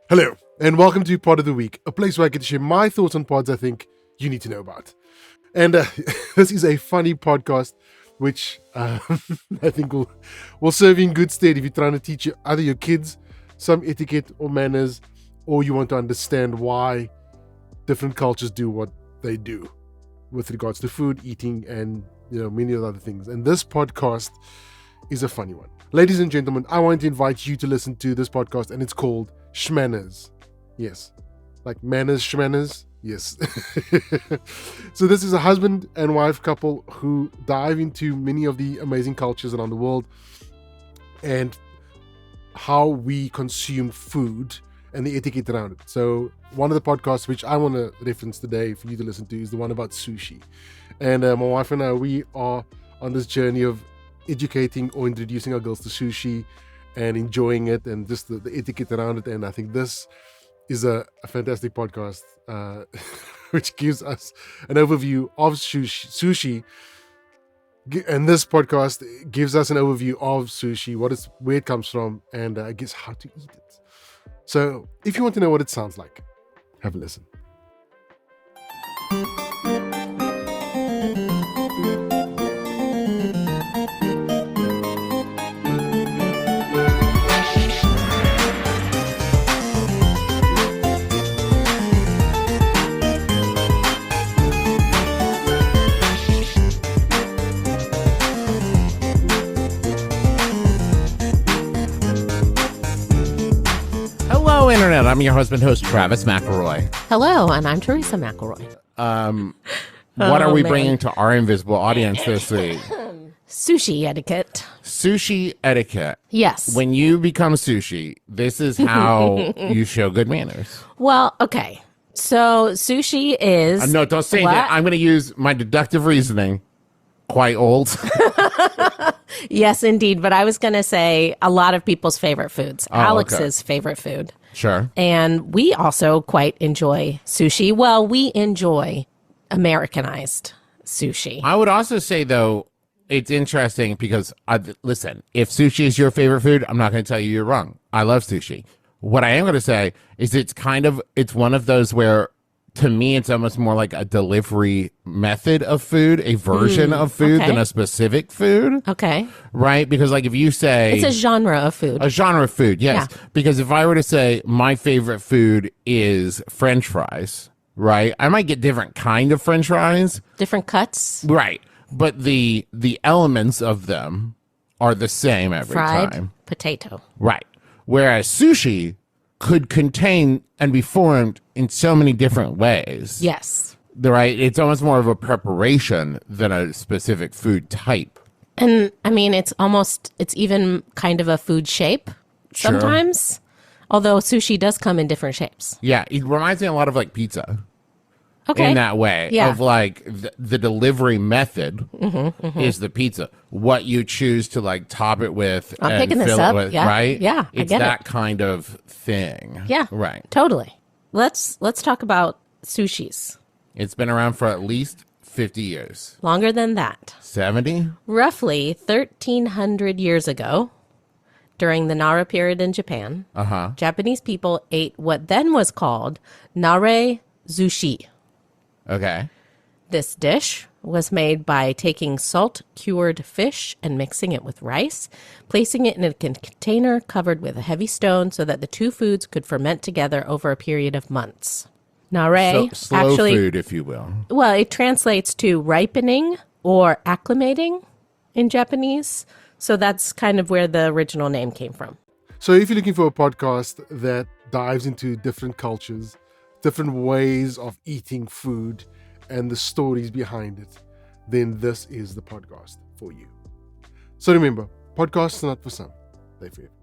Hello, and welcome to Pod of the Week, a place where I get to share my thoughts on pods I think you need to know about. And this is a funny podcast, which I think will serve you in good stead if you're trying to teach either your kids some etiquette or manners, or you want to understand why different cultures do what they do with regards to food, eating, and many other things. And this podcast is a funny one. Ladies and gentlemen, I want to invite you to listen to this podcast, and it's called Shmanners. Yes. Like manners, Shmanners. Yes. So this is a husband and wife couple who dive into many of the amazing cultures around the world and how we consume food and the etiquette around it. So one of the podcasts which I want to reference today for you to listen to is the one about sushi. And my wife and I, we are on this journey of educating or introducing our girls to sushi and enjoying it and just the etiquette around it. And I think this is a fantastic podcast which gives us an overview of sushi. And this podcast gives us an overview of sushi, where it comes from, and I guess how to eat it. So if you want to know what it sounds like, have a listen. Hello, Internet. I'm your husband, host, Travis McElroy. Hello, and I'm Teresa McElroy. What are we bringing to our invisible audience this week? Sushi etiquette. Sushi etiquette. Yes. When you become sushi, this is how you show good manners. Well, okay. So sushi is... No, don't say that. I'm going to use my deductive reasoning. Quite old. Yes, indeed. But I was going to say a lot of people's favorite foods. Alex's favorite food. Sure. And we also quite enjoy sushi. Well, we enjoy Americanized sushi. I would also say, though, it's interesting because, listen, if sushi is your favorite food, I'm not going to tell you you're wrong. I love sushi. What I am going to say is it's one of those where, to me, it's almost more like a delivery method of food, a version of food than a specific food. Okay. Right? Because, like, if you say... It's a genre of food. A genre of food, yes. Yeah. Because if I were to say my favorite food is French fries, right? I might get different kind of French fries. Different cuts. Right. But the elements of them are the same every Fried time. potato. Right. Whereas sushi could contain and be formed in so many different ways. Yes. Right? It's almost more of a preparation than a specific food type. And I mean, it's even kind of a food shape sometimes. Although sushi does come in different shapes. Yeah. It reminds me a lot of like pizza. Okay. In that way. Yeah. Of like the delivery method is the pizza. What you choose to like top it with I'm and picking this fill up. it with, Yeah. right? Yeah, I It's get that it. kind of thing. Yeah. Right. Totally. Let's talk about sushis. It's been around for at least 50 years. Longer than that. 70? Roughly 1,300 years ago, during the Nara period in Japan, Japanese people ate what then was called nare zushi. Okay. This dish was made by taking salt-cured fish and mixing it with rice, placing it in a container covered with a heavy stone so that the two foods could ferment together over a period of months. Nare, Slow actually, food, if you will. well, it translates to ripening or acclimating in Japanese. So that's kind of where the original name came from. So if you're looking for a podcast that dives into different cultures, different ways of eating food, and the stories behind it, then this is the podcast for you. So remember, podcasts are not for some, they're for everyone.